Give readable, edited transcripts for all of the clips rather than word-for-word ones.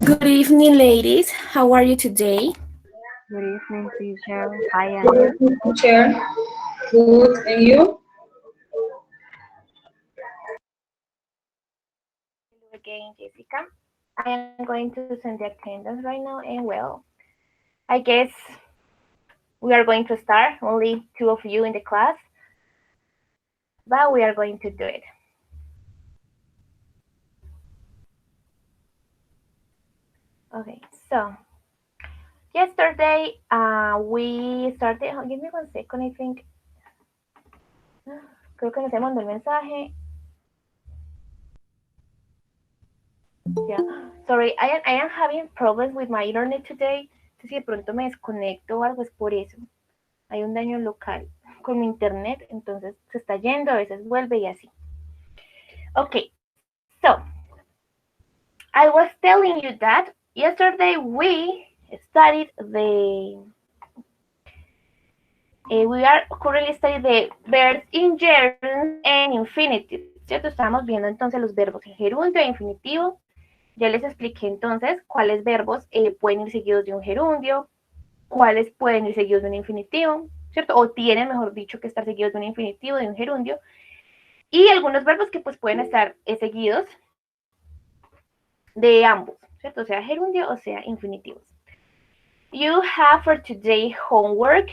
Good evening, ladies. How are you today? Good evening, teacher. Hi, Good Anya. evening, teacher. Good, and you? Hello again, Jessica. I am going to send the attendance right now, and well, I guess we are going to start. Only two of you in the class, but we are going to do it. Okay, so yesterday we started. Give me 1 second, I think. Creo que no se mandó el mensaje. Yeah, sorry, I am having problems with my internet today. Entonces, si de pronto me desconecto o algo es por eso. Hay un daño local con mi internet, entonces se está yendo, a veces vuelve y así. Okay, so I was telling you that yesterday we studied we are currently studying the verbs in gerunds and infinitive, ¿cierto? Estamos viendo entonces los verbos en gerundio e infinitivo. Ya les expliqué entonces cuáles verbos pueden ir seguidos de un gerundio, cuáles pueden ir seguidos de un infinitivo, ¿cierto? O tienen, mejor dicho, que estar seguidos de un infinitivo, de un gerundio. Y algunos verbos que pues pueden estar seguidos de ambos, ¿cierto? O sea, gerundio o sea, infinitivos. You have for today homework.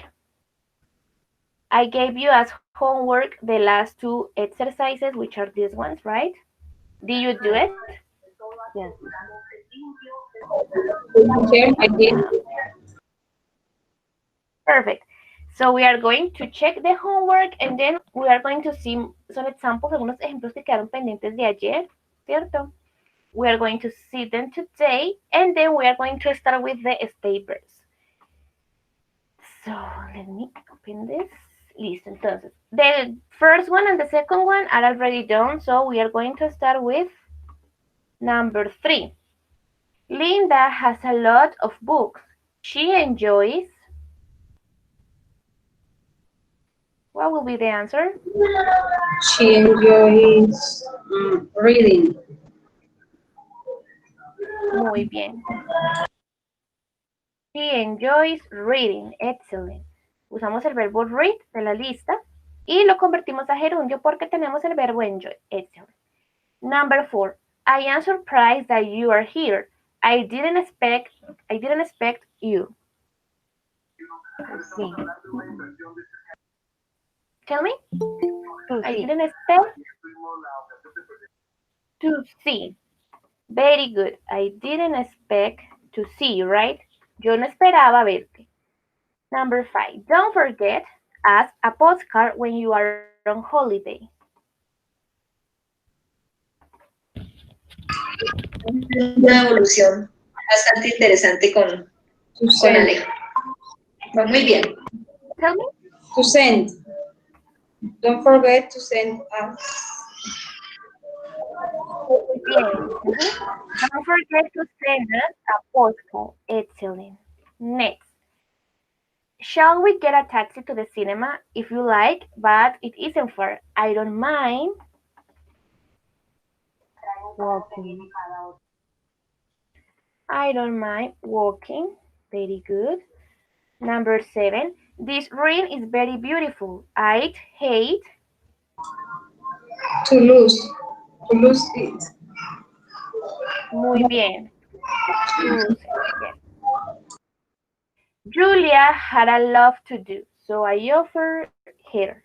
I gave you as homework the last two exercises, which are these ones, right? Did you do it? Yes. Teacher, I did. Perfect. So we are going to check the homework and then we are going to see some examples, algunos ejemplos que quedaron pendientes de ayer, ¿cierto? We are going to see them today and then we are going to start with the papers. So let me open this. Listo, entonces. The first one and the second one are already done, so we are going to start with number 3. Linda has a lot of books. She enjoys. What will be the answer? She enjoys reading. Muy bien. She enjoys reading. Excellent. Usamos el verbo read de la lista y lo convertimos a gerundio porque tenemos el verbo enjoy. Excellent. Number 4. I am surprised that you are here. I didn't expect you. Sí. Tell me. Tú I sí. didn't expect to see. Very good. I didn't expect to see you, right? Yo no esperaba verte. Number 5. Don't forget us a postcard when you are on holiday. Una evolución bastante interesante To con send. Alejo. Va muy bien. Tell me. To send. Don't forget to send us. Bien. Don't forget to send us a postcard. Excellent. Next. Shall we get a taxi to the cinema if you like, but it isn't far? I don't mind. Walking. I don't mind walking. Very good. Number 7. This ring is very beautiful. I'd hate. To lose. To lose it. Muy bien. To lose it. Yes. Julia had a lot to do, so I offered her.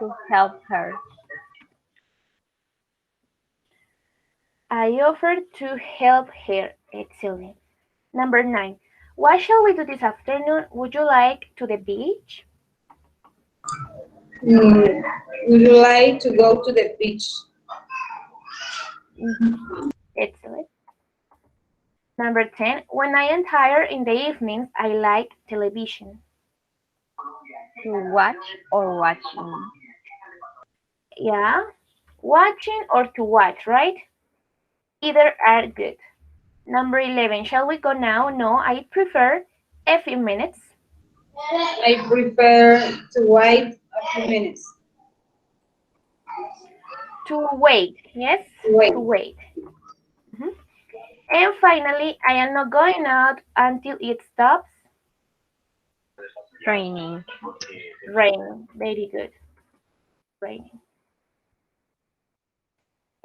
To help her. I offered to help her. Excellent. Number 9. What shall we do this afternoon? Would you like to the beach? Would you like to go to the beach? Excellent. Number 10. When I am tired in the evenings, I like television. To watch or watching. Yeah, watching or to watch, right? Either are good. Number 11. Shall we go now? No, I prefer a few minutes. I prefer to wait a few minutes. To wait, yes? Wait. To wait. Mhm. And finally, I am not going out until it stops Training. raining. Very good. Raining.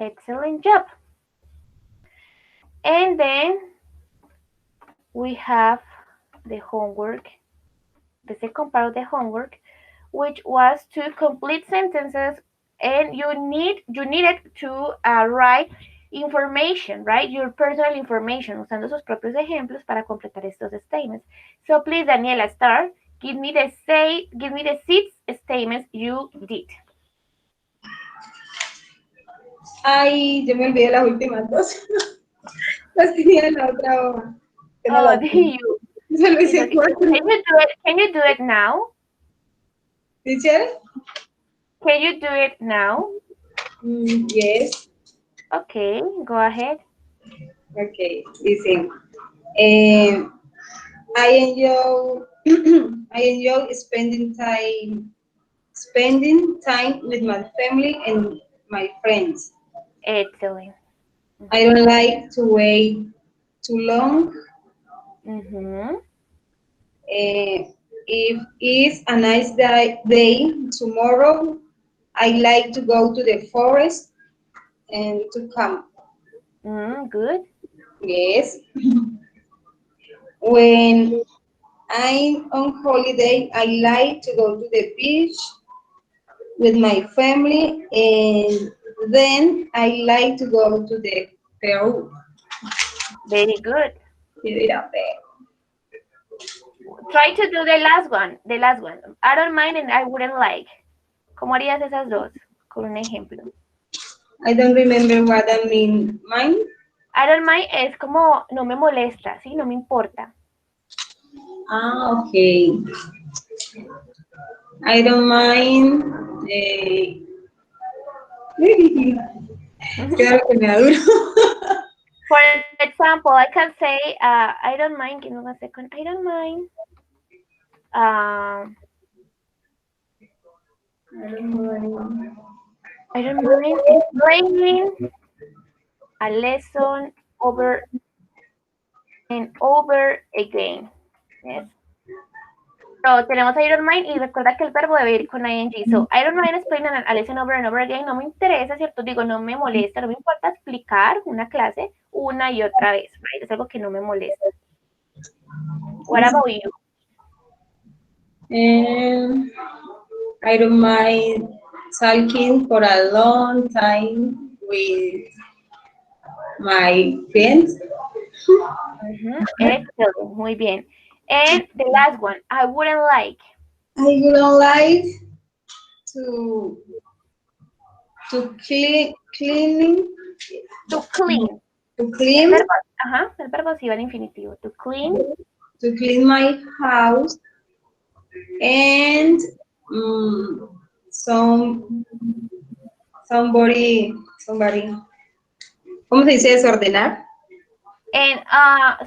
Excellent job. And then we have the homework, the second part of the homework, which was to complete sentences, and you needed to write information, right? Your personal information, usando sus propios ejemplos para completar estos statements. So please, Daniela, start. Give me the 6 statements you did. Ay, yo me olvidé las últimas dos. Las tenía en la otra hoja. Que no Oh, las do vi. you? Solo It's hice okay. 4. Can you do it now? ¿Teacher? Can you do it now? Yes. Okay, go ahead. Okay. Listen. I enjoy spending time with my family and my friends. Excellent. I don't like to wait too long. Mm-hmm. If it's a nice day tomorrow, I like to go to the forest and to camp. Good. Yes. When I'm on holiday, I like to go to the beach with my family, and then I like to go to the Peru. Very good. Keep it up there. Try to do the last one. The last one. I don't mind and I wouldn't like. ¿Cómo harías esas dos? Con un ejemplo. I don't remember what I mean. Mine? I don't mind es como no me molesta, ¿sí? No me importa. Ah, okay. I don't mind. Claro que me da duro. For example, I can say, I don't mind, give me 1 second, I don't mind. I don't mind explaining a lesson over and over again. Yes. So, tenemos I don't mind y recuerda que el verbo debe ir con ing. So, I don't mind explaining a lesson over and over again. No me interesa, ¿cierto? Digo, no me molesta, no me importa explicar una clase una y otra vez, right? Es algo que no me molesta. What about you? I don't mind talking for a long time with my friends. Excellent, muy bien. And the last one, I wouldn't like. I wouldn't like to clean. To clean. To clean. El verbo sí va al infinitivo. To clean. To clean my house and somebody. ¿Cómo se dice desordenar? And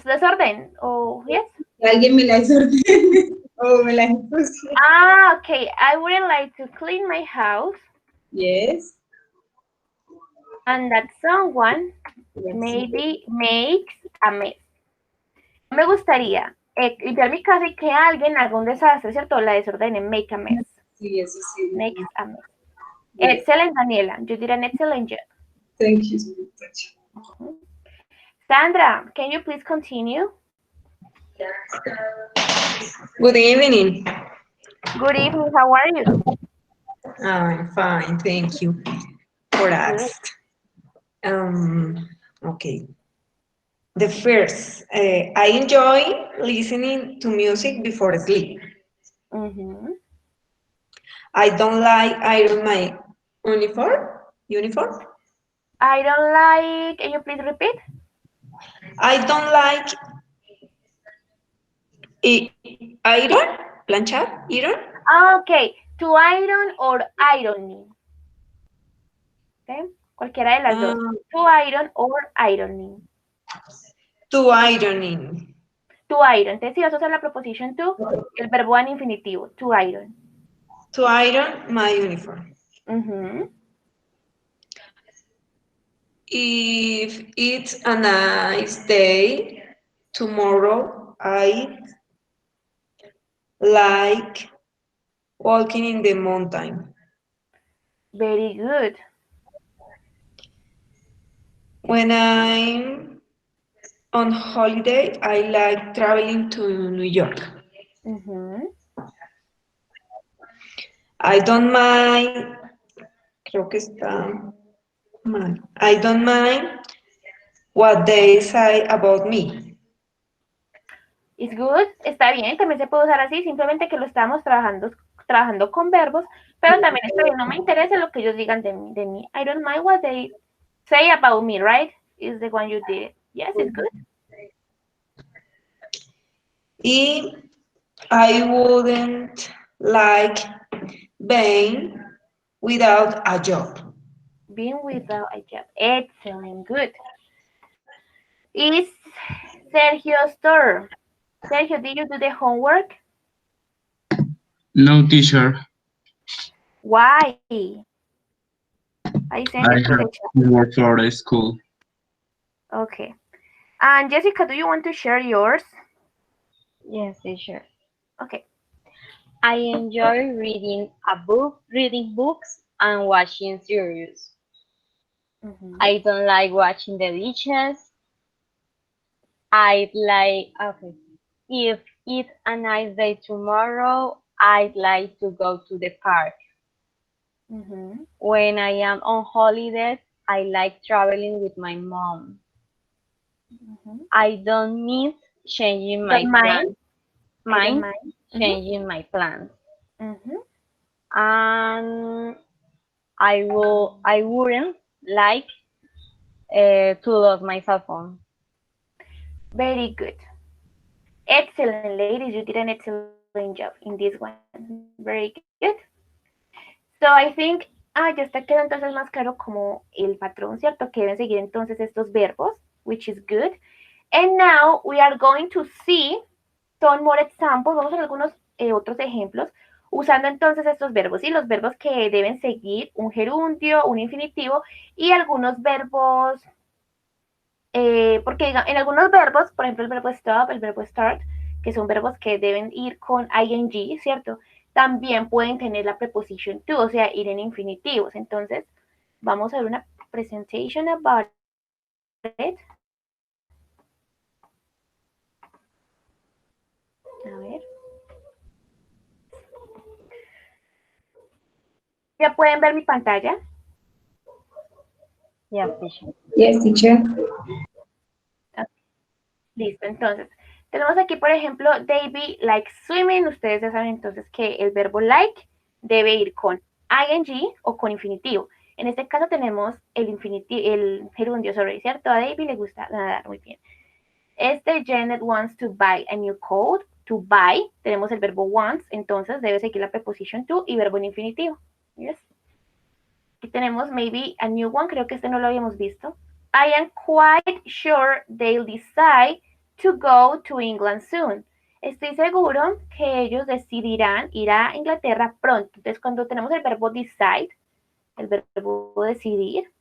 desorden. Oh, yes. Alguien me la desordene o me la ensucie. Okay. I wouldn't like to clean my house. Yes. And that someone maybe makes a mess. Me gustaría limpiar mi casa y que alguien haga un desastre, ¿cierto? La desordene, make a mess. Sí, eso sí. Makes a mess. Yes. Excellent, Daniela. You did an excellent job. Thank you. Sandra, can you please continue? Good evening. Good evening. How are you? I'm fine, thank you for asking. Okay. The first, I enjoy listening to music before sleep. I don't like iron my uniform. I don't like, can you please repeat? I don't like iron, planchar, iron. Okay, to iron or ironing. Okay, cualquiera de las dos. To iron or ironing. To ironing. To iron. Entonces, si vas a usar la preposición to, el verbo va en infinitivo. To iron. To iron my uniform. If it's a nice day tomorrow, I like walking in the mountain. Very good. When I'm on holiday, I like traveling to New York. Ujú. I don't mind, creo que está mal. I don't mind what they say about me. It's good, está bien, también se puede usar así, simplemente que lo estamos trabajando con verbos, pero también está bien, no me interesa lo que ellos digan de mí. I don't mind what they say about me, right? Is the one you did. Yes, it's good. Y I wouldn't like being without a job. Being without a job. Excellent, good. Is Sergio's turn. Sergio, did you do the homework? No, teacher. Why? I sent I it to have the chat. homework for the school. Okay. And Jessica, do you want to share yours? Yes, teacher. Okay. I enjoy reading books and watching series. Mhm. I don't like watching the dishes. If it's a nice day tomorrow, I'd like to go to the park. Mhm. When I am on holidays, I like traveling with my mom. Mhm. I don't miss changing my Don't mind. plans. I don't Mind mind. changing my plans. Mhm. And I wouldn't like to lose my cell phone. Very good. Excellent, ladies. You did an excellent job in this one. Very good. So I think, ya está quedando entonces más claro como el patrón, ¿cierto? Que deben seguir entonces estos verbos, which is good. And now we are going to see some more examples. Vamos a ver algunos otros ejemplos usando entonces estos verbos, ¿sí? Los verbos que deben seguir un gerundio, un infinitivo y algunos verbos, porque en algunos verbos, por ejemplo el verbo stop, el verbo start, que son verbos que deben ir con ing, ¿cierto? También pueden tener la preposición to, o sea, ir en infinitivos. Entonces, vamos a ver una presentation about it. A ver. ¿Ya pueden ver mi pantalla? Yes, teacher. Yes, teacher. Listo, entonces, tenemos aquí, por ejemplo, David likes swimming. Ustedes ya saben entonces que el verbo like debe ir con ing o con infinitivo. En este caso tenemos el gerundio, ¿cierto? A David le gusta nadar, muy bien. Janet wants to buy a new coat. To buy, tenemos el verbo wants, entonces debe seguir la preposición to y verbo en infinitivo. Yes. Aquí tenemos maybe a new one, creo que este no lo habíamos visto. I am quite sure they'll decide to go to England soon. Estoy seguro que ellos decidirán ir a Inglaterra pronto. Entonces, cuando tenemos el verbo decide, el verbo decidir,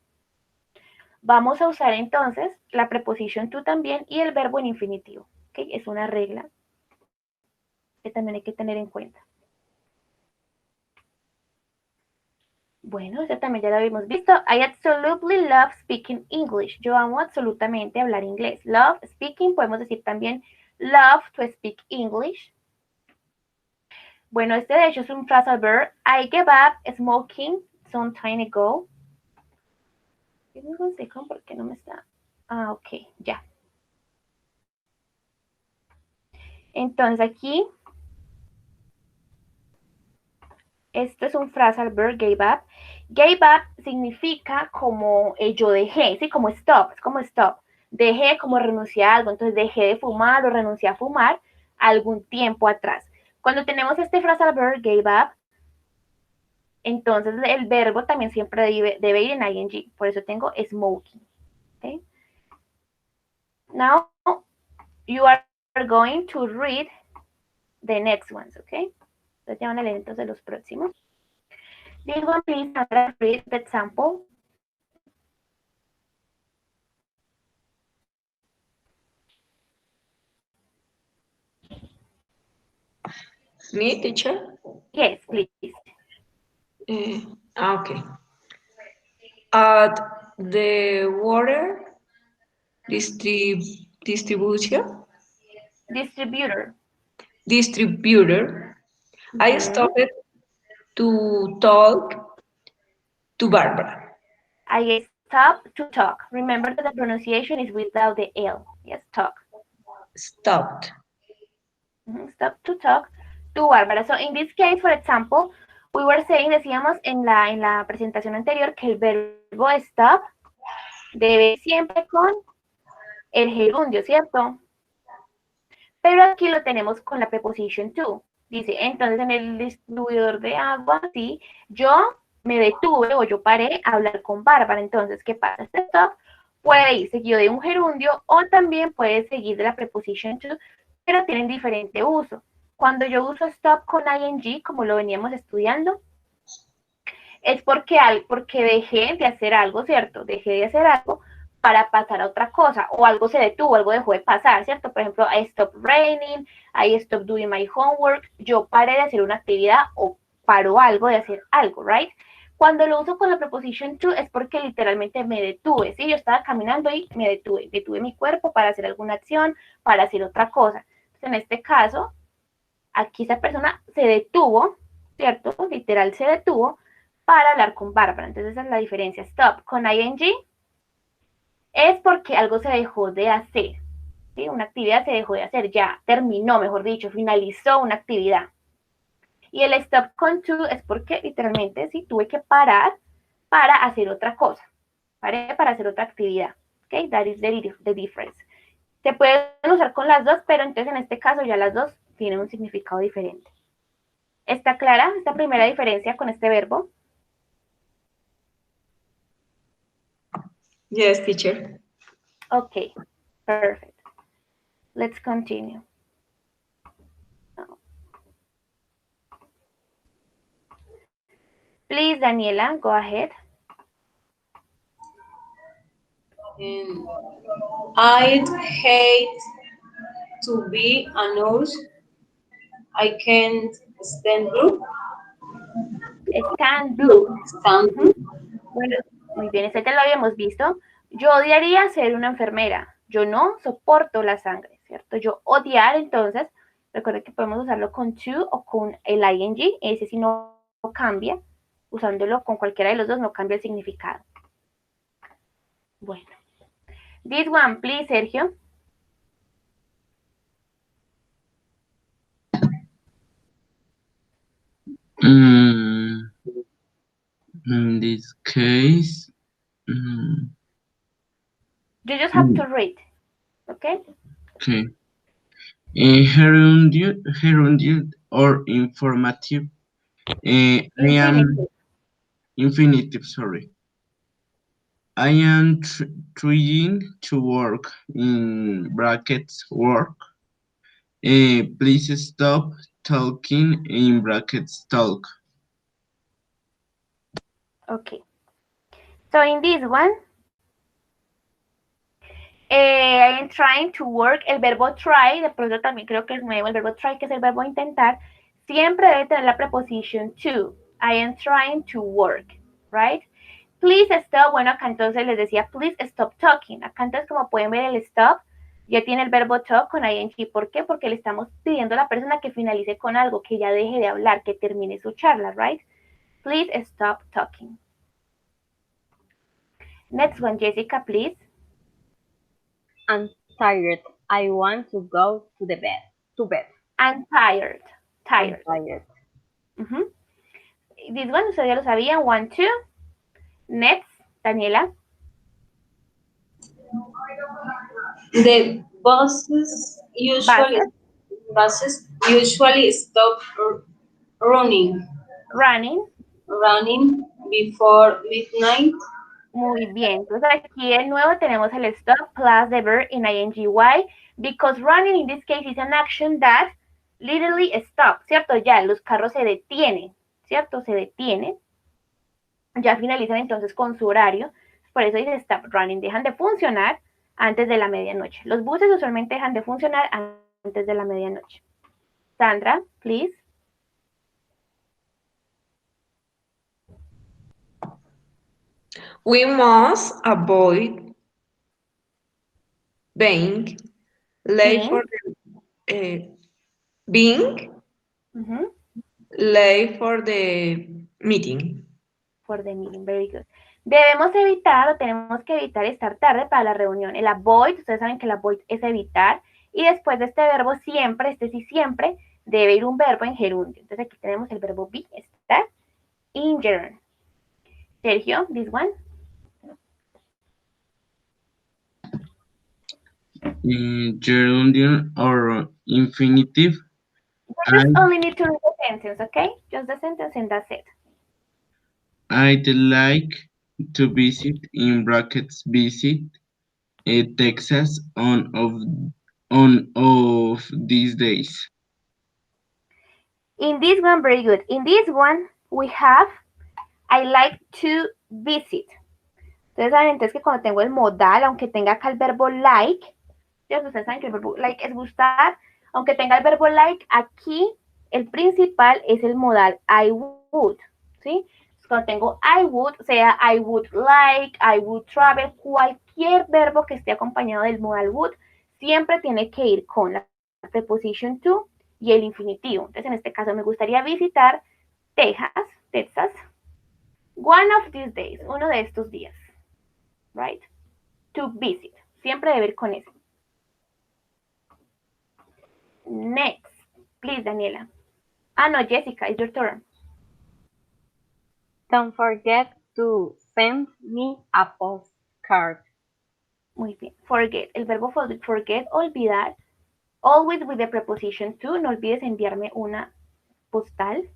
vamos a usar entonces la preposición to también y el verbo en infinitivo. ¿Okay? Es una regla que también hay que tener en cuenta. Bueno, ese también ya lo habíamos visto. I absolutely love speaking English. Yo amo absolutamente hablar inglés. Love speaking, podemos decir también love to speak English. Bueno, este de hecho es un phrasal verb. I gave up smoking some time ago. ¿Por qué no me está? Ah, ok, ya. Entonces aquí, esto es un phrasal verb, gave up. Gave up significa como yo dejé, ¿sí? Como stop, es como stop. Dejé como renuncié a algo, entonces dejé de fumar o renuncié a fumar algún tiempo atrás. Cuando tenemos este phrasal verb, gave up, entonces el verbo también siempre debe ir en ing, por eso tengo smoking. Okay? Now, you are going to read the next ones, okay? Entonces ya van a leer entonces los próximos. This one, please, Sandra, read the example. Me, teacher? Yes, please. Okay. At the water distribution Distributor. distributor, I Mhm. stopped to talk to Barbara. I stop to talk. Remember that the pronunciation is without the L. Yes, talk. Stopped. Stop to talk to Bárbara. So in this case, for example, we were saying, decíamos en la presentación anterior que el verbo stop debe ir siempre con el gerundio, ¿cierto? Pero aquí lo tenemos con la preposition to. Dice, entonces en el distribuidor de agua, sí, yo me detuve o yo paré a hablar con Bárbara. Entonces, ¿qué pasa? Este stop puede ir seguido de un gerundio o también puede seguir de la preposition to, pero tienen diferente uso. Cuando yo uso stop con ing, como lo veníamos estudiando, es porque dejé de hacer algo, ¿cierto? Dejé de hacer algo para pasar a otra cosa, o algo se detuvo, algo dejó de pasar, ¿cierto? Por ejemplo, I stopped raining, I stopped doing my homework, yo paré de hacer una actividad o paró algo de hacer algo, ¿right? Cuando lo uso con la preposition to es porque literalmente me detuve, ¿sí? Yo estaba caminando y me detuve mi cuerpo para hacer alguna acción, para hacer otra cosa. Entonces, en este caso, aquí esa persona se detuvo, ¿cierto? Literal se detuvo para hablar con Bárbara. Entonces esa es la diferencia. Stop con ing es porque algo se dejó de hacer, ¿sí? Una actividad se dejó de hacer, ya terminó, mejor dicho, finalizó una actividad. Y el stop con to es porque literalmente sí tuve que parar para hacer otra cosa, paré para hacer otra actividad. ¿Ok? That is the difference. Se pueden usar con las dos, pero entonces en este caso ya las dos tienen un significado diferente. ¿Está clara esta primera diferencia con este verbo? Yes, teacher. Okay, perfect. Let's continue. Please, Daniela, go ahead. I hate to be a nurse. I can't stand blue. Stand blue. Stand blue. Bueno, muy bien, este ya lo habíamos visto. Yo odiaría ser una enfermera. Yo no soporto la sangre, ¿cierto? Yo odiar, entonces, recuerden que podemos usarlo con to o con el ing. Ese sí no cambia. Usándolo con cualquiera de los dos no cambia el significado. Bueno. This one, please, Sergio. In this case, You just have to read, okay? okay. Gerundial or informative. I am infinitive, sorry. I am trying to work in brackets work. Please stop talking in brackets talk. Okay. So in this one, I am trying to work. El verbo try, de pronto también creo que es nuevo, el verbo try, que es el verbo intentar, siempre debe tener la preposición to. I am trying to work, right? Please stop. Bueno, acá entonces les decía, please stop talking. Acá entonces, como pueden ver, el stop ya tiene el verbo talk con ing. ¿Por qué? Porque le estamos pidiendo a la persona que finalice con algo, que ya deje de hablar, que termine su charla, right? Please stop talking. Next one, Jessica, please. I'm tired. I want to go to the bed. To bed. I'm tired. Tired. I'm tired. This one, ustedes ya lo sabían. 1, 2. Next, Daniela. The buses usually stop running before midnight. Muy bien. Entonces aquí de nuevo tenemos el stop plus the verb in ing. Why? Because running in this case is an action that literally stop, ¿cierto? Ya los carros se detienen, ¿cierto? Se detienen. Ya finalizan entonces con su horario. Por eso dice stop running. Dejan de funcionar antes de la medianoche. Los buses usualmente dejan de funcionar antes de la medianoche. Sandra, please. We must avoid being late Being. for the being Ujú. late for the meeting. For the meeting, very good. Debemos evitar o tenemos que evitar estar tarde para la reunión. El avoid, ustedes saben que el avoid es evitar. Y después de este verbo siempre, este sí siempre, debe ir un verbo en gerundio. Entonces aquí tenemos el verbo be, estar, in gerund. Sergio, this one. Gerundium or infinitive. You just only need to read the sentence, okay? Just the sentence and that's it. I'd like to visit, in brackets, visit Texas on of these days. In this one, very good. In this one, we have, I like to visit. Ustedes saben entonces que cuando tengo el modal, aunque tenga acá el verbo like, ustedes saben que el verbo like es gustar, aunque tenga el verbo like, aquí el principal es el modal I would, ¿sí? Cuando tengo I would, sea I would like, I would travel, cualquier verbo que esté acompañado del modal would, siempre tiene que ir con la preposition to y el infinitivo. Entonces, en este caso, me gustaría visitar Texas, one of these days, uno de estos días, right? To visit, siempre debe ir con eso. Next, please, Daniela. Ah, no, Jessica, it's your turn. Don't forget to send me a postcard. Muy bien. Forget. El verbo forget, olvidar. Always with the preposition to. No olvides enviarme una postal.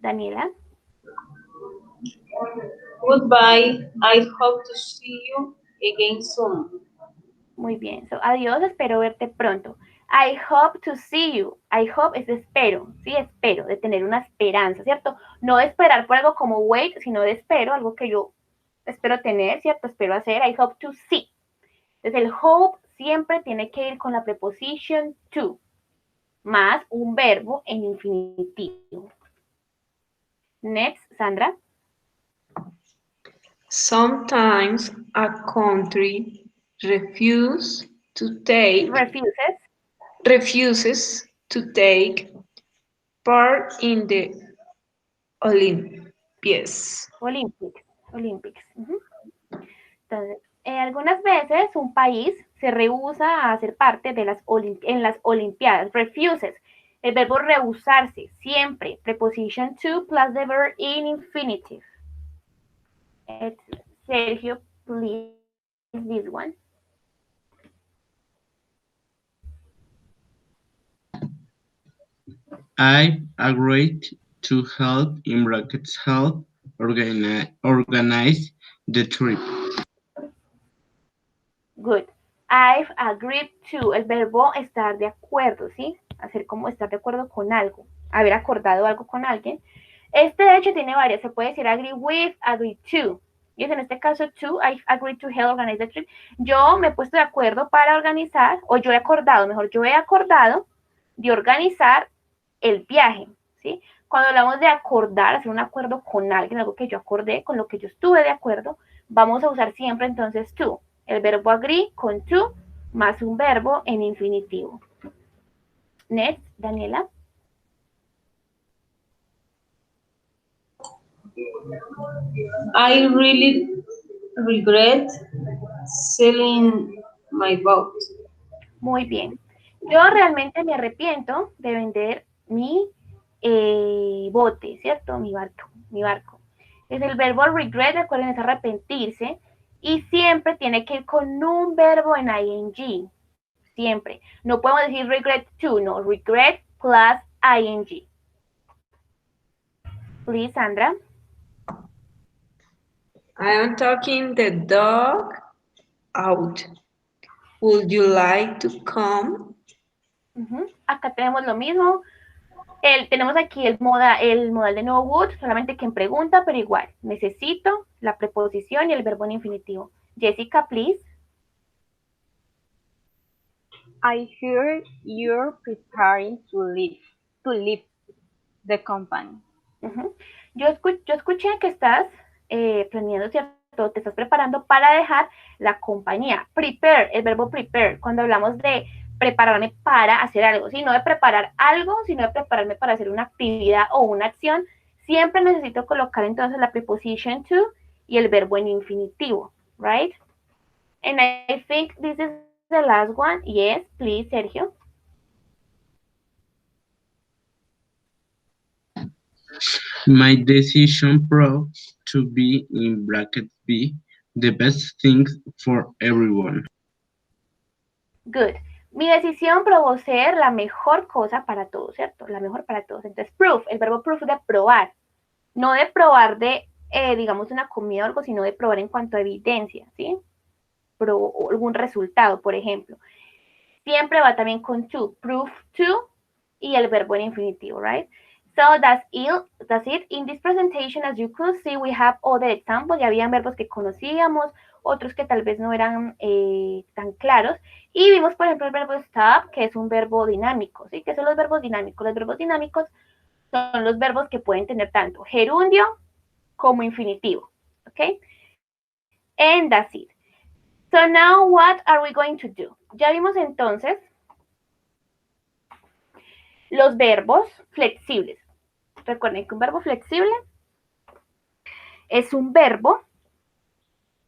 Daniela. Goodbye. I hope to see you again soon. Muy bien. So, adiós, espero verte pronto. I hope to see you. I hope es espero, ¿sí? Espero, de tener una esperanza, ¿cierto? No de esperar por algo como wait, sino de espero, algo que yo espero tener, ¿cierto? Espero hacer. I hope to see. Entonces, el hope siempre tiene que ir con la preposition to, más un verbo en infinitivo. Next, Sandra. Sometimes a country refuses to take part in the Olympics. Olympics. Entonces, algunas veces un país se rehúsa a hacer parte de las Olimpiadas. Refuses. El verbo rehusarse, siempre. Preposition to plus the verb in infinitive. Sergio, please, this one. I agreed to help, in brackets, help organize the trip. Good. I've agreed to, el verbo estar de acuerdo, ¿sí? Hacer como estar de acuerdo con algo, haber acordado algo con alguien. Este de hecho tiene varias, se puede decir agree with, agree to. Y en este caso, to, I've agreed to help organize the trip. Yo me he puesto de acuerdo para organizar, o yo he acordado de organizar el viaje, ¿sí? Cuando hablamos de acordar, hacer un acuerdo con alguien, algo que yo acordé, con lo que yo estuve de acuerdo, vamos a usar siempre entonces to. El verbo agree con to más un verbo en infinitivo. Next, Daniela. I really regret selling my boat. Muy bien. Yo realmente me arrepiento de vender mi bote, ¿cierto? Mi barco. Es el verbo regret, recuerden, es arrepentirse. Y siempre tiene que ir con un verbo en ing. Siempre. No podemos decir regret to, no. Regret plus ing. Please, Sandra. I am taking the dog out. Would you like to come? Acá tenemos lo mismo. Tenemos aquí el modal de no would, solamente que en pregunta, pero igual. Necesito la preposición y el verbo en infinitivo. Jessica, please. I hear you're preparing to leave the company. Yo escuché que estás planeando, ¿cierto? Te estás preparando para dejar la compañía. Prepare, el verbo prepare, cuando hablamos de prepararme para hacer algo, ¿sí? No de preparar algo, sino de prepararme para hacer una actividad o una acción, siempre necesito colocar entonces la preposition to y el verbo en infinitivo, right? And I think this is the last one. Yes, please, Sergio. My decision proved to be, in brackets B, the best thing for everyone. Good. Mi decisión probó ser la mejor cosa para todos, ¿cierto? La mejor para todos. Entonces, proof, el verbo proof de probar. No de probar de, digamos, una comida o algo, sino de probar en cuanto a evidencia, ¿sí? O algún resultado, por ejemplo. Siempre va también con to, proof to, y el verbo en infinitivo, right? So that's it. In this presentation, as you could see, we have other examples. Ya habían verbos que conocíamos, otros que tal vez no eran tan claros. Y vimos, por ejemplo, el verbo stop, que es un verbo dinámico, ¿sí? ¿Qué son los verbos dinámicos? Los verbos dinámicos son los verbos que pueden tener tanto gerundio como infinitivo, ¿ok? And that's it. So now what are we going to do? Ya vimos entonces los verbos flexibles. Recuerden que un verbo flexible es un verbo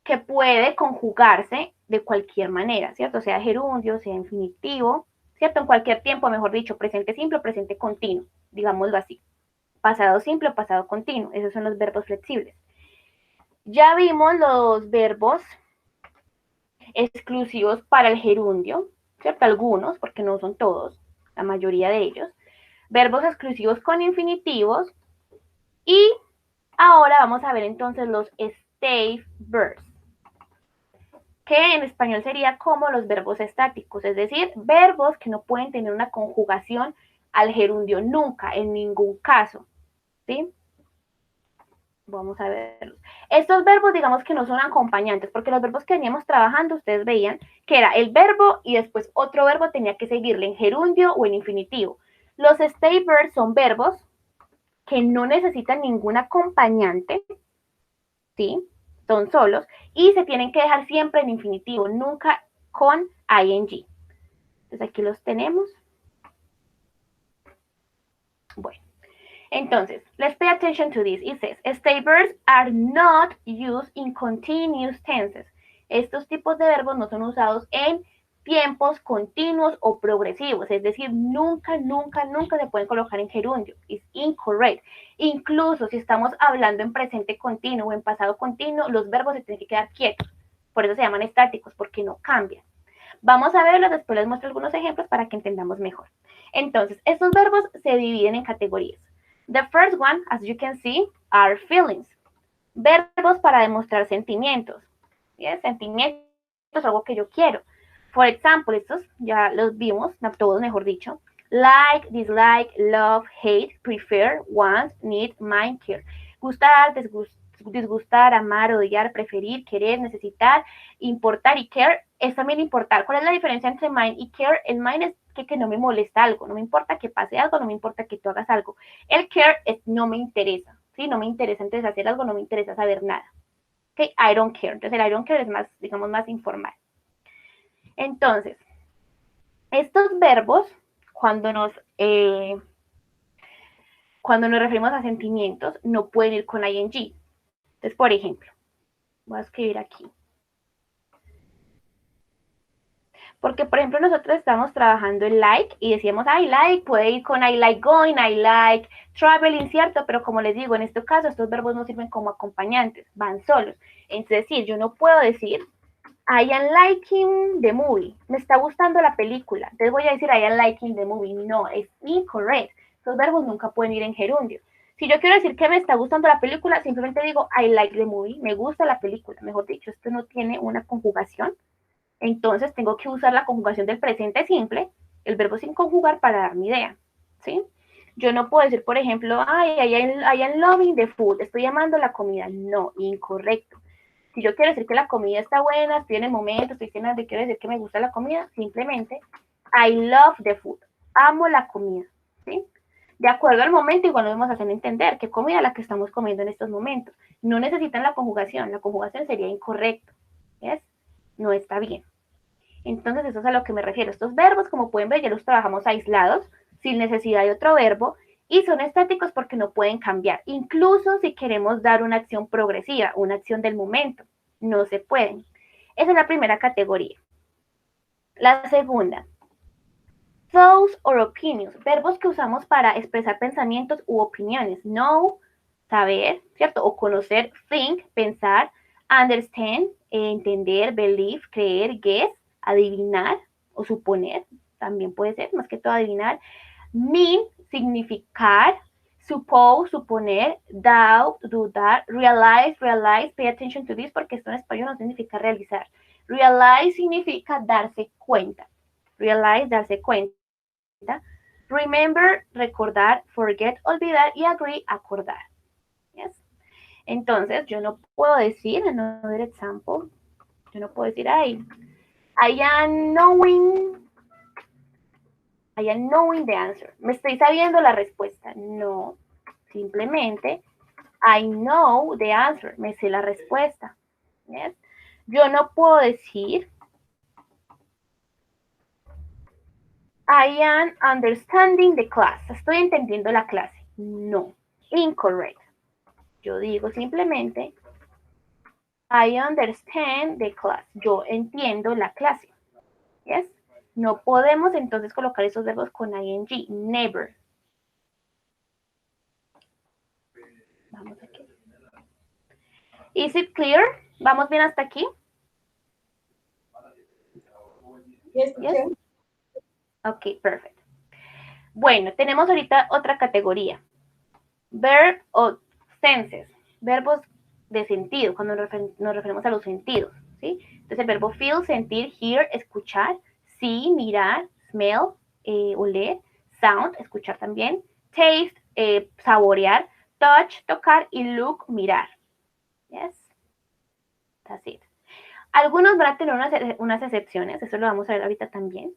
que puede conjugarse de cualquier manera, ¿cierto? Sea gerundio, sea infinitivo, ¿cierto? En cualquier tiempo, mejor dicho, presente simple o presente continuo, digámoslo así. Pasado simple o pasado continuo, esos son los verbos flexibles. Ya vimos los verbos exclusivos para el gerundio, ¿cierto? Algunos, porque no son todos, la mayoría de ellos. Verbos exclusivos con infinitivos. Y ahora vamos a ver entonces los stay verbs, que en español sería como los verbos estáticos, es decir, verbos que no pueden tener una conjugación al gerundio nunca, en ningún caso, ¿sí? Vamos a verlos. Estos verbos, digamos que no son acompañantes, porque los verbos que veníamos trabajando, ustedes veían que era el verbo y después otro verbo tenía que seguirle en gerundio o en infinitivo. Los stay verbs son verbos que no necesitan ningún acompañante, ¿sí? Son solos y se tienen que dejar siempre en infinitivo, nunca con ing. Entonces aquí los tenemos. Bueno. Entonces, let's pay attention to this. It says, stay verbs are not used in continuous tenses. Estos tipos de verbos no son usados en tiempos continuos o progresivos. Es decir, nunca, nunca, nunca se pueden colocar en gerundio. It's incorrect. Incluso si estamos hablando en presente continuo o en pasado continuo, los verbos se tienen que quedar quietos. Por eso se llaman estáticos, porque no cambian. Vamos a verlos, después les muestro algunos ejemplos para que entendamos mejor. Entonces, estos verbos se dividen en categorías. The first one, as you can see, are feelings. Verbos para demostrar sentimientos. ¿Yes? Sentimientos es algo que yo quiero. For example, estos ya los vimos, todos mejor dicho. Like, dislike, love, hate, prefer, want, need, mind, care. Gustar, disgustar, amar, odiar, preferir, querer, necesitar, importar y care es también importar. ¿Cuál es la diferencia entre mind y care? El mind es que no me molesta algo, no me importa que pase algo, no me importa que tú hagas algo. El care es no me interesa, ¿sí? No me interesa entonces hacer algo, no me interesa saber nada. ¿Ok? I don't care. Entonces el I don't care es más, digamos, más informal. Entonces, estos verbos, cuando nos referimos a sentimientos, no pueden ir con ing. Entonces, por ejemplo, voy a escribir aquí. Porque, por ejemplo, nosotros estamos trabajando en like y decíamos, I like, puede ir con I like going, I like traveling, ¿cierto? Pero como les digo, en este caso, estos verbos no sirven como acompañantes, van solos. Es decir, yo no puedo decir, I am liking the movie, me está gustando la película. Entonces voy a decir, I am liking the movie. No, es incorrect. Estos verbos nunca pueden ir en gerundio. Si yo quiero decir que me está gustando la película, simplemente digo, I like the movie, me gusta la película. Mejor dicho, esto no tiene una conjugación. Entonces tengo que usar la conjugación del presente simple, el verbo sin conjugar para dar mi idea, ¿sí? Yo no puedo decir, por ejemplo, I am loving the food, estoy amando la comida. No, incorrecto. Si yo quiero decir que la comida está buena, estoy en el momento, estoy cenando y quiero decir que me gusta la comida, simplemente I love the food, amo la comida, ¿sí? De acuerdo al momento, igual nos vamos a hacer entender qué comida es la que estamos comiendo en estos momentos. No necesitan la conjugación sería incorrecta, ¿ves? No está bien. Entonces, eso es a lo que me refiero. Estos verbos, como pueden ver, ya los trabajamos aislados, sin necesidad de otro verbo, y son estáticos porque no pueden cambiar. Incluso si queremos dar una acción progresiva, una acción del momento, no se pueden. Esa es la primera categoría. La segunda, thoughts or opinions, verbos que usamos para expresar pensamientos u opiniones. Know, saber, ¿cierto? O conocer, think, pensar, understand, entender, believe, creer, guess, adivinar o suponer, también puede ser, más que todo adivinar. Mean, significar, suppose, suponer, doubt, dudar, realize, pay attention to this, porque esto en español no significa realizar. Realize significa darse cuenta. Realize, darse cuenta. Remember, recordar, forget, olvidar, y agree, acordar. Yes. Entonces, yo no puedo decir, another example, yo no puedo decir, I am knowing the answer. Me estoy sabiendo la respuesta. No, simplemente, I know the answer. Me sé la respuesta. Yes. Yo no puedo decir, I am understanding the class. Estoy entendiendo la clase. No, incorrect. Yo digo simplemente, I understand the class. Yo entiendo la clase. Yes. No podemos entonces colocar esos verbos con ing. Never. Vamos aquí. Is it clear? ¿Vamos bien hasta aquí? Yes, Yes. Ok, perfecto. Bueno, tenemos ahorita otra categoría. Verb o senses. Verbos de sentido, cuando nos referimos a los sentidos. ¿Sí? Entonces el verbo feel, sentir, hear, escuchar, see, mirar, smell, oler, sound, escuchar también, taste, saborear, touch, tocar, y look, mirar. Yes. That's it. Algunos van a tener unas excepciones, eso lo vamos a ver ahorita también.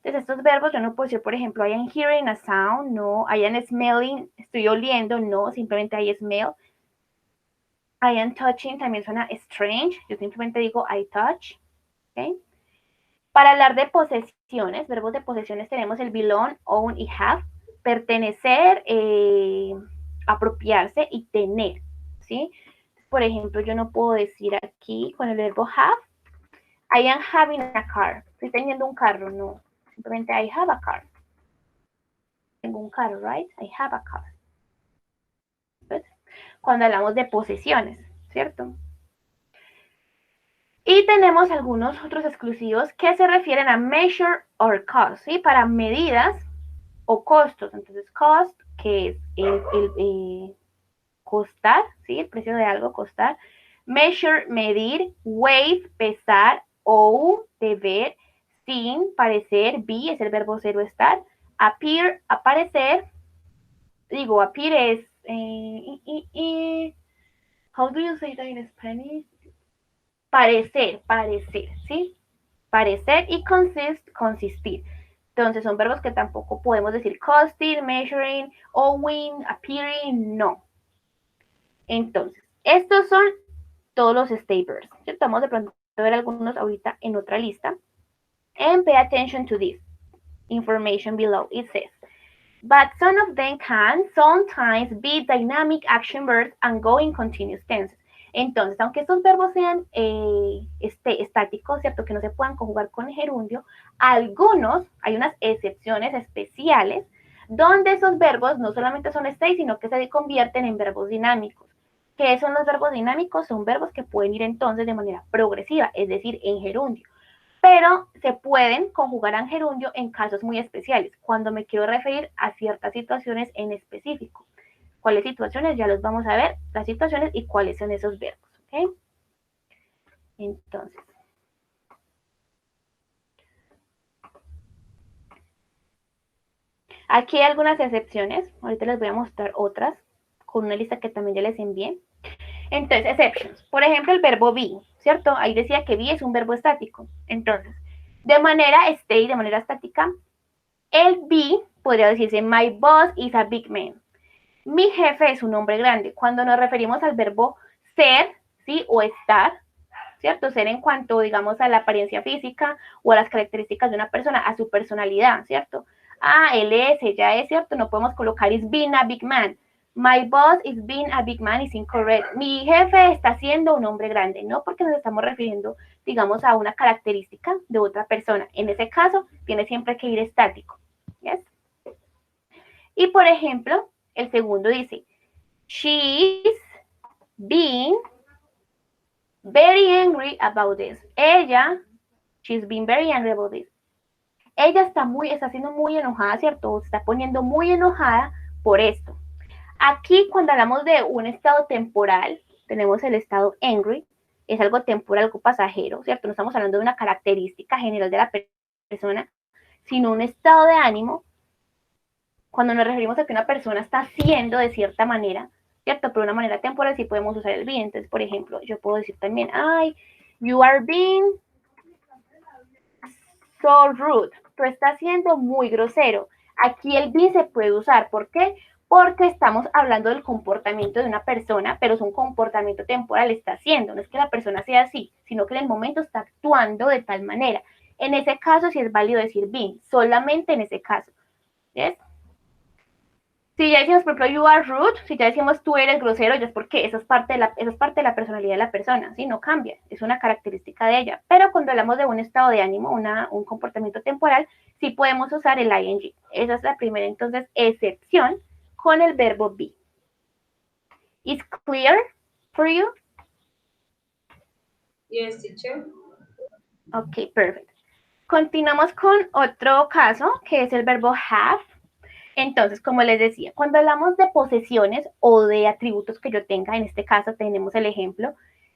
Entonces, estos verbos yo no puedo decir, por ejemplo, I am hearing a sound, no. I am smelling, estoy oliendo, no. Simplemente I smell. I am touching, también suena strange. Yo simplemente digo I touch. ¿Okay? Para hablar de posesiones, verbos de posesiones, tenemos el belong, own y have. Pertenecer, apropiarse y tener. ¿Sí? Por ejemplo, yo no puedo decir aquí con el verbo have, I am having a car. Estoy teniendo un carro, no. Simplemente I have a car. Tengo un carro, right? I have a car. ¿Ves? Cuando hablamos de posesiones, ¿cierto? Y tenemos algunos otros exclusivos que se refieren a measure or cost, ¿sí? Para medidas o costos. Entonces, cost, que es el costar, ¿sí? El precio de algo, costar. Measure, medir. Weight, pesar. Owe, deber. Seem, parecer. Be, es el verbo ser o estar. Appear, aparecer. Digo, appear es... how do you say that in Spanish? Parecer, ¿sí? Parecer, y consist, consistir. Entonces son verbos que tampoco podemos decir costing, measuring, owing, appearing, no. Entonces, estos son todos los stay verbs. Vamos de pronto a ver algunos ahorita en otra lista. And pay attention to this information below. It says, but some of them can sometimes be dynamic action verbs and go in continuous tenses. Entonces, aunque estos verbos sean estáticos, ¿cierto? Que no se puedan conjugar con gerundio, algunos, hay unas excepciones especiales, donde esos verbos no solamente son stay, sino que se convierten en verbos dinámicos. ¿Qué son los verbos dinámicos? Son verbos que pueden ir entonces de manera progresiva, es decir, en gerundio. Pero se pueden conjugar en gerundio en casos muy especiales, cuando me quiero referir a ciertas situaciones en específico. ¿Cuáles situaciones? Ya los vamos a ver, las situaciones y cuáles son esos verbos. ¿Ok? Entonces, aquí hay algunas excepciones. Ahorita les voy a mostrar otras con una lista que también ya les envié. Entonces, exceptions. Por ejemplo, el verbo be, ¿cierto? Ahí decía que be es un verbo estático. Entonces, de manera stay, de manera estática, el be podría decirse, my boss is a big man. Mi jefe es un hombre grande. Cuando nos referimos al verbo ser, ¿sí? O estar, ¿cierto? Ser en cuanto, digamos, a la apariencia física o a las características de una persona, a su personalidad, ¿cierto? Él es, ella es, ¿cierto? No podemos colocar is being a big man. My boss is being a big man is incorrect. Mi jefe está siendo un hombre grande, no porque nos estamos refiriendo, digamos, a una característica de otra persona. En ese caso, tiene siempre que ir estático. ¿Yes? Y, por ejemplo, el segundo dice, she's being very angry about this. She's been very angry about this. Ella está siendo muy enojada, ¿cierto? Se está poniendo muy enojada por esto. Aquí, cuando hablamos de un estado temporal, tenemos el estado angry, es algo temporal, algo pasajero, ¿cierto? No estamos hablando de una característica general de la persona, sino un estado de ánimo. Cuando nos referimos a que una persona está haciendo de cierta manera, ¿cierto? Por una manera temporal sí podemos usar el being. Entonces, por ejemplo, yo puedo decir también, you are being so rude. Tú estás siendo muy grosero. Aquí el being se puede usar. ¿Por qué? Porque estamos hablando del comportamiento de una persona, pero es un comportamiento temporal, está haciendo. No es que la persona sea así, sino que en el momento está actuando de tal manera. En ese caso sí es válido decir being, solamente en ese caso. ¿Yes? Si ya decimos, por ejemplo, you are rude, si ya decimos tú eres grosero, ya es porque eso es parte de la personalidad de la persona, ¿sí? No cambia, es una característica de ella. Pero cuando hablamos de un estado de ánimo, un comportamiento temporal, sí podemos usar el ing. Esa es la primera, entonces, excepción con el verbo be. Is clear for you? Yes, teacher. Ok, perfect. Continuamos con otro caso, que es el verbo have. Entonces, como les decía, cuando hablamos de posesiones o de atributos que yo tenga, en este caso tenemos el ejemplo,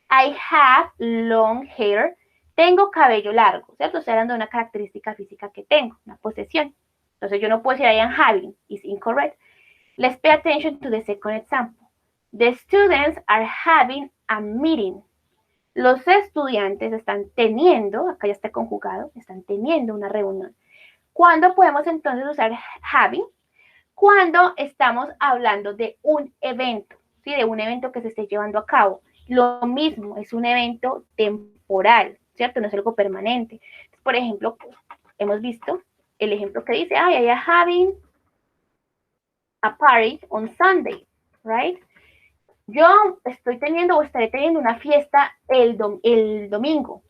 I have long hair, tengo cabello largo, ¿cierto? Estoy hablando de una característica física que tengo, una posesión. Entonces, yo no puedo decir I am having, is incorrect. Let's pay attention to the second example. The students are having a meeting. Los estudiantes están teniendo, acá ya está conjugado, están teniendo una reunión. ¿Cuándo podemos entonces usar having? Cuando estamos hablando de un evento, ¿sí? De un evento que se esté llevando a cabo. Lo mismo, es un evento temporal, ¿cierto? No es algo permanente. Por ejemplo, hemos visto el ejemplo que dice, I am having a party on Sunday, right? Yo estoy teniendo o estaré teniendo una fiesta el domingo.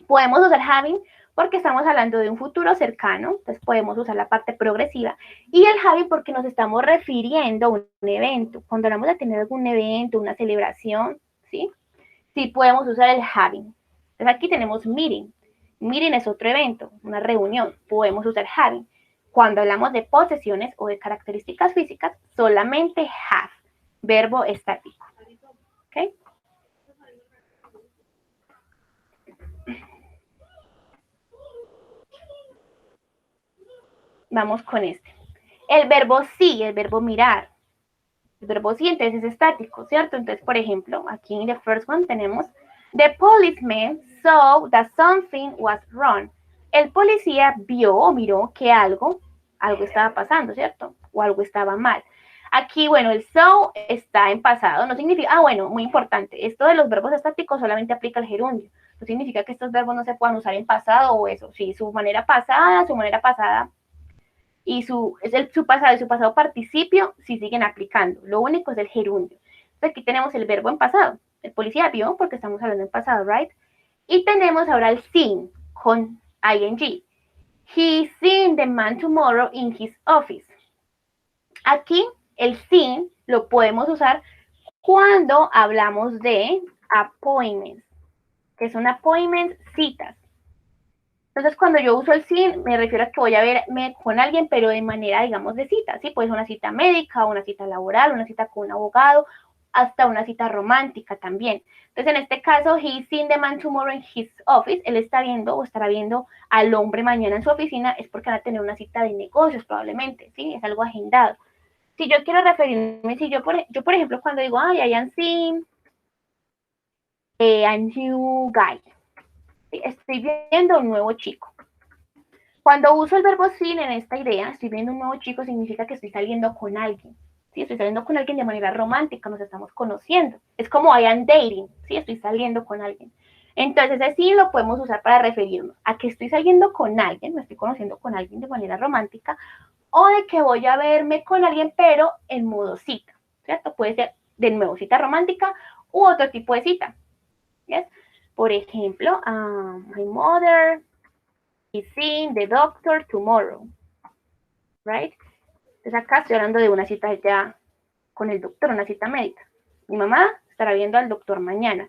Podemos usar having porque estamos hablando de un futuro cercano, entonces podemos usar la parte progresiva, y el having porque nos estamos refiriendo a un evento. Cuando hablamos de tener algún evento, una celebración, ¿sí? Sí podemos usar el having. Entonces aquí tenemos meeting. Meeting es otro evento, una reunión. Podemos usar having. Cuando hablamos de posesiones o de características físicas, solamente have, verbo estático. ¿Ok? Vamos con este. El verbo sí, el verbo mirar. El verbo sí, entonces es estático, ¿cierto? Entonces, por ejemplo, aquí en the first one tenemos the policeman saw that something was wrong. El policía vio o miró que algo estaba pasando, ¿cierto? O algo estaba mal. Aquí, bueno, el saw está en pasado, no significa, bueno, muy importante, esto de los verbos estáticos solamente aplica al gerundio. No significa que estos verbos no se puedan usar en pasado o eso. Sí, su manera pasada y su pasado y su pasado participio sí siguen aplicando. Lo único es el gerundio. Entonces aquí tenemos el verbo en pasado. El policía vio porque estamos hablando en pasado, right? Y tenemos ahora el seen con ing. He's seen the man tomorrow in his office. Aquí el seen lo podemos usar cuando hablamos de appointments, que son appointments, citas. Entonces, cuando yo uso el seen, me refiero a que voy a verme con alguien, pero de manera, digamos, de cita, ¿sí? Puede ser una cita médica, una cita laboral, una cita con un abogado, hasta una cita romántica también. Entonces, en este caso, he's seen the man tomorrow in his office. Él está viendo o estará viendo al hombre mañana en su oficina, es porque van a tener una cita de negocios probablemente, ¿sí? Es algo agendado. Si yo quiero referirme, si yo por ejemplo, cuando digo, I am seeing a new guy. Estoy viendo un nuevo chico. Cuando uso el verbo seen en esta idea, estoy viendo un nuevo chico, significa que estoy saliendo con alguien. ¿Sí? Estoy saliendo con alguien de manera romántica, nos estamos conociendo. Es como I am dating, ¿sí? Estoy saliendo con alguien. Entonces, así lo podemos usar para referirnos a que estoy saliendo con alguien, me estoy conociendo con alguien de manera romántica, o de que voy a verme con alguien, pero en modo cita, ¿cierto? Puede ser de nuevo cita romántica u otro tipo de cita. ¿Yes? Por ejemplo, my mother is seeing the doctor tomorrow, right? Entonces acá estoy hablando de una cita ya con el doctor, una cita médica. Mi mamá estará viendo al doctor mañana.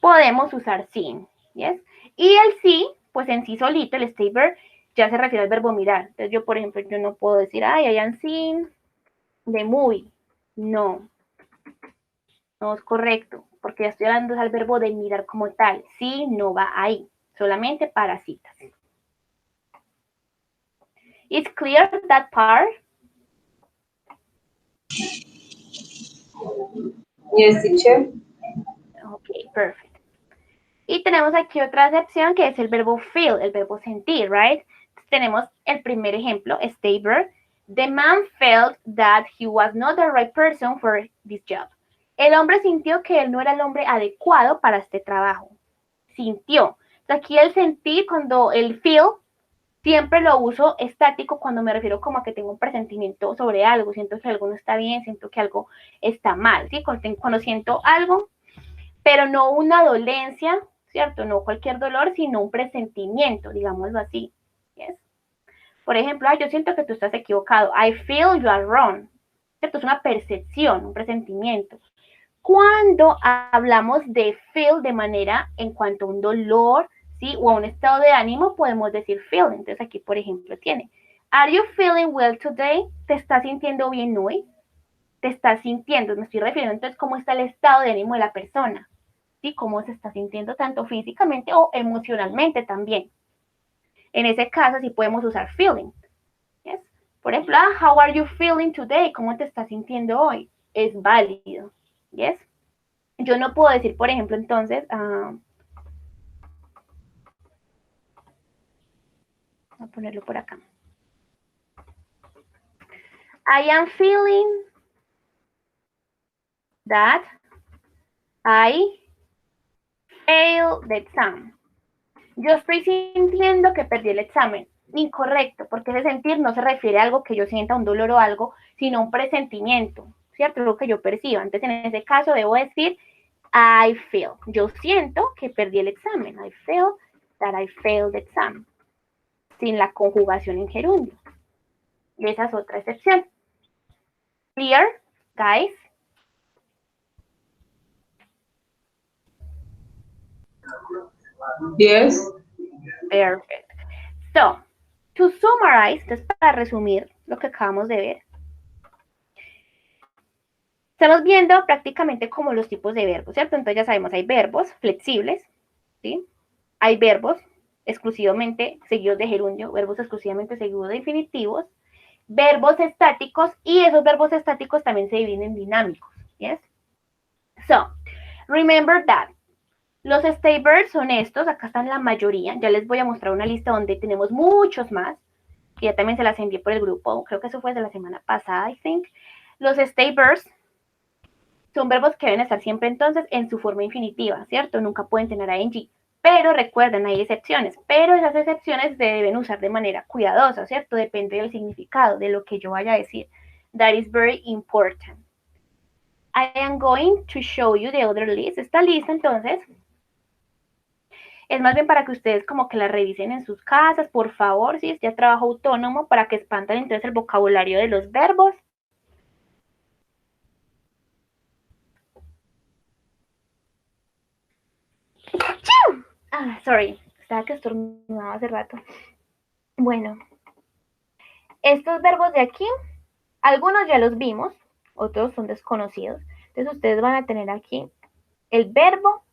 Podemos usar seen, ¿yes? Y el see, pues en sí solito, el stay verb, ya se refiere al verbo mirar. Entonces yo, por ejemplo, yo no puedo decir, I am seen the movie. No. No es correcto, porque ya estoy hablando del verbo de mirar como tal. Sí, no va ahí, solamente para citas. It's clear that part? Yes, teacher. Ok, perfect. Y tenemos aquí otra excepción que es el verbo feel, el verbo sentir, right? Tenemos el primer ejemplo, stay verb. The man felt that he was not the right person for this job. El hombre sintió que él no era el hombre adecuado para este trabajo. Sintió. Aquí el sentir, cuando el feel, siempre lo uso estático cuando me refiero como a que tengo un presentimiento sobre algo. Siento que algo no está bien, siento que algo está mal, ¿sí? Cuando siento algo, pero no una dolencia, ¿cierto? No cualquier dolor, sino un presentimiento, digámoslo así. ¿Yes? Por ejemplo, yo siento que tú estás equivocado. I feel you are wrong. ¿Cierto? Es una percepción, un presentimiento. Cuando hablamos de feel de manera en cuanto a un dolor, ¿sí? O a un estado de ánimo, podemos decir feeling. Entonces aquí, por ejemplo, tiene, are you feeling well today? ¿Te estás sintiendo bien hoy? ¿Te estás sintiendo? Me estoy refiriendo entonces cómo está el estado de ánimo de la persona. ¿Sí? Cómo se está sintiendo tanto físicamente o emocionalmente también. En ese caso sí podemos usar feeling. ¿Yes? Por ejemplo, how are you feeling today? ¿Cómo te estás sintiendo hoy? Es válido. ¿Yes? Yo no puedo decir, por ejemplo, entonces, voy a ponerlo por acá. I am feeling that I failed the exam. Yo estoy sintiendo que perdí el examen. Incorrecto, porque ese sentir no se refiere a algo que yo sienta, un dolor o algo, sino un presentimiento, ¿cierto? Lo que yo perciba. Entonces, en ese caso, debo decir I feel. Yo siento que perdí el examen. I feel that I failed the exam. Sin la conjugación en gerundio. Y esa es otra excepción. Clear, guys? Yes. Perfect. So, to summarize, entonces para resumir lo que acabamos de ver, estamos viendo prácticamente como los tipos de verbos, ¿cierto? Entonces ya sabemos, hay verbos flexibles, ¿sí? Hay verbos exclusivamente seguidos de gerundio, verbos exclusivamente seguidos de infinitivos, verbos estáticos, y esos verbos estáticos también se dividen en dinámicos, ¿yes? So, remember that los stay verbs son estos, acá están la mayoría, ya les voy a mostrar una lista donde tenemos muchos más, que ya también se las envié por el grupo, creo que eso fue de la semana pasada, I think. Los stay verbs son verbos que deben estar siempre entonces en su forma infinitiva, ¿cierto? Nunca pueden tener ing, pero recuerden, hay excepciones, pero esas excepciones se deben usar de manera cuidadosa, ¿cierto? Depende del significado, de lo que yo vaya a decir. That is very important. I am going to show you the other list. Esta lista, entonces, es más bien para que ustedes como que la revisen en sus casas, por favor, si es ya trabajo autónomo, para que expandan entonces el vocabulario de los verbos. Sorry, estaba que estornudaba hace rato. Bueno, estos verbos de aquí, algunos ya los vimos, otros son desconocidos. Entonces ustedes van a tener aquí el verbo,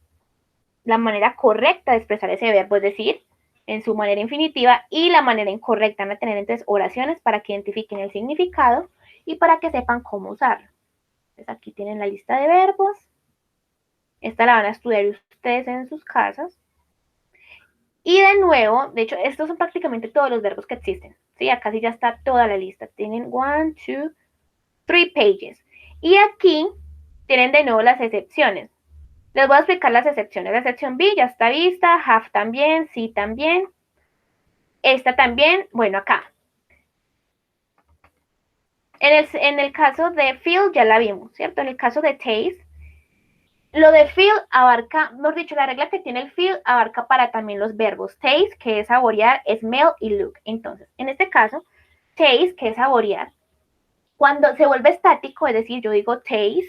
la manera correcta de expresar ese verbo, es decir, en su manera infinitiva, y la manera incorrecta. Van a tener entonces oraciones para que identifiquen el significado y para que sepan cómo usarlo. Entonces aquí tienen la lista de verbos. Esta la van a estudiar ustedes en sus casas. Y de nuevo, de hecho, estos son prácticamente todos los verbos que existen. ¿Sí? Acá sí ya está toda la lista. Tienen 1, 2, 3 pages. Y aquí tienen de nuevo las excepciones. Les voy a explicar las excepciones. La excepción B ya está vista, have también, sí también. Esta también, bueno, acá. En el caso de feel ya la vimos, ¿cierto? En el caso de taste, lo de feel abarca, mejor dicho, la regla que tiene el feel abarca para también los verbos taste, que es saborear, smell y look. Entonces, en este caso, taste, que es saborear, cuando se vuelve estático, es decir, yo digo taste,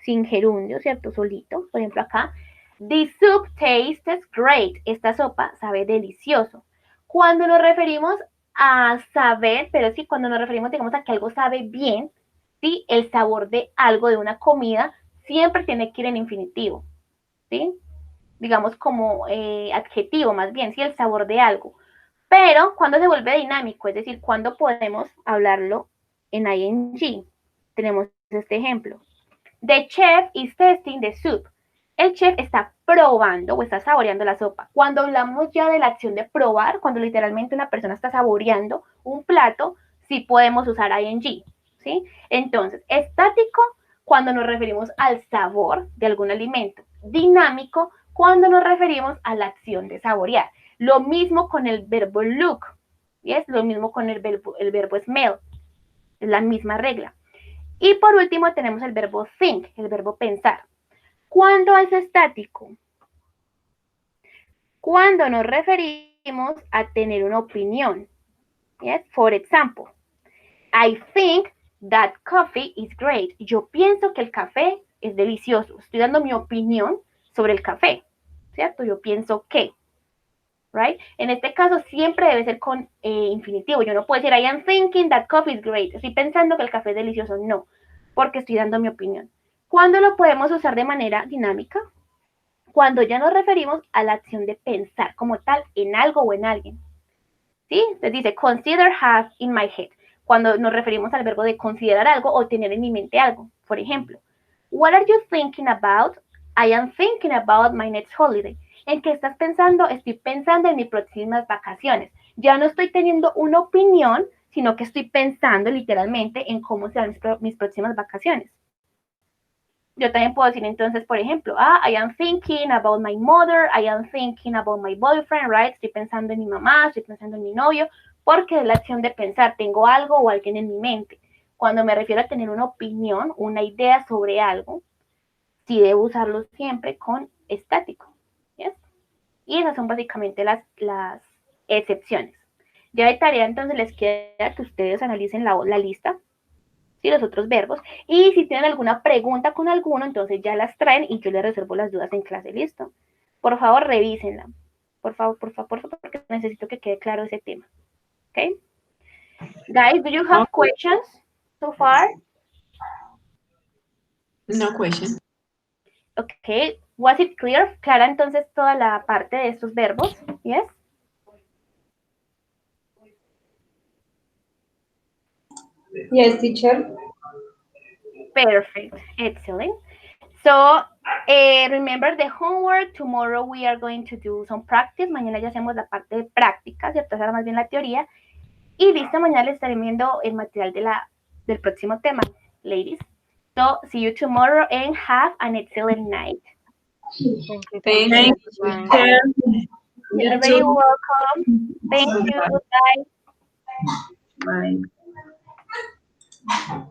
sin gerundio, ¿cierto? Solito, por ejemplo acá, the soup tastes great. Esta sopa sabe delicioso. Cuando nos referimos a saber, pero sí, cuando nos referimos, digamos, a que algo sabe bien, ¿sí? El sabor de algo, de una comida, siempre tiene que ir en infinitivo, ¿sí? Digamos como adjetivo más bien, ¿sí? El sabor de algo. Pero cuando se vuelve dinámico, es decir, cuando podemos hablarlo en ing. Tenemos este ejemplo. The chef is tasting the soup. El chef está probando o está saboreando la sopa. Cuando hablamos ya de la acción de probar, cuando literalmente una persona está saboreando un plato, sí podemos usar ing, ¿sí? Entonces, estático cuando nos referimos al sabor de algún alimento. Dinámico cuando nos referimos a la acción de saborear. Lo mismo con el verbo look, ¿sí? Es lo mismo con el verbo smell. Es la misma regla. Y por último tenemos el verbo think, el verbo pensar. ¿Cuándo es estático? Cuando nos referimos a tener una opinión. Yes? For example, I think that coffee is great. Yo pienso que el café es delicioso. Estoy dando mi opinión sobre el café, ¿cierto? Yo pienso que, right? En este caso siempre debe ser con infinitivo. Yo no puedo decir I am thinking that coffee is great. Estoy pensando que el café es delicioso. No, porque estoy dando mi opinión. ¿Cuándo lo podemos usar de manera dinámica? Cuando ya nos referimos a la acción de pensar como tal en algo o en alguien. ¿Sí? Se dice consider have in my head. Cuando nos referimos al verbo de considerar algo o tener en mi mente algo. Por ejemplo, what are you thinking about? I am thinking about my next holiday. ¿En qué estás pensando? Estoy pensando en mis próximas vacaciones. Ya no estoy teniendo una opinión, sino que estoy pensando literalmente en cómo serán mis próximas vacaciones. Yo también puedo decir entonces, por ejemplo, I am thinking about my mother, I am thinking about my boyfriend, right? Estoy pensando en mi mamá, estoy pensando en mi novio, porque es la acción de pensar, tengo algo o alguien en mi mente. Cuando me refiero a tener una opinión, una idea sobre algo, sí debo usarlo siempre con estático, ¿yes? Y esas son básicamente las excepciones. Ya de tarea entonces les queda que ustedes analicen la lista, ¿sí? Los otros verbos, y si tienen alguna pregunta con alguno, entonces ya las traen y yo les reservo las dudas en clase, ¿listo? Por favor, revísenla. Por favor, porque necesito que quede claro ese tema. ¿Ok? Guys, do you have questions so far? No question. Ok. Was it clear? Clara entonces toda la parte de estos verbos, ¿yes? Yes, teacher. Perfect. Excellent. So, remember the homework. Tomorrow we are going to do some practice. Mañana ya hacemos la parte de práctica, ¿cierto? Ahora más bien la teoría. Y listo, mañana les estaré viendo el material del próximo tema, ladies. So, see you tomorrow and have an excellent night. Thank you. Thank you. You're very welcome. Thank you. Bye. Bye.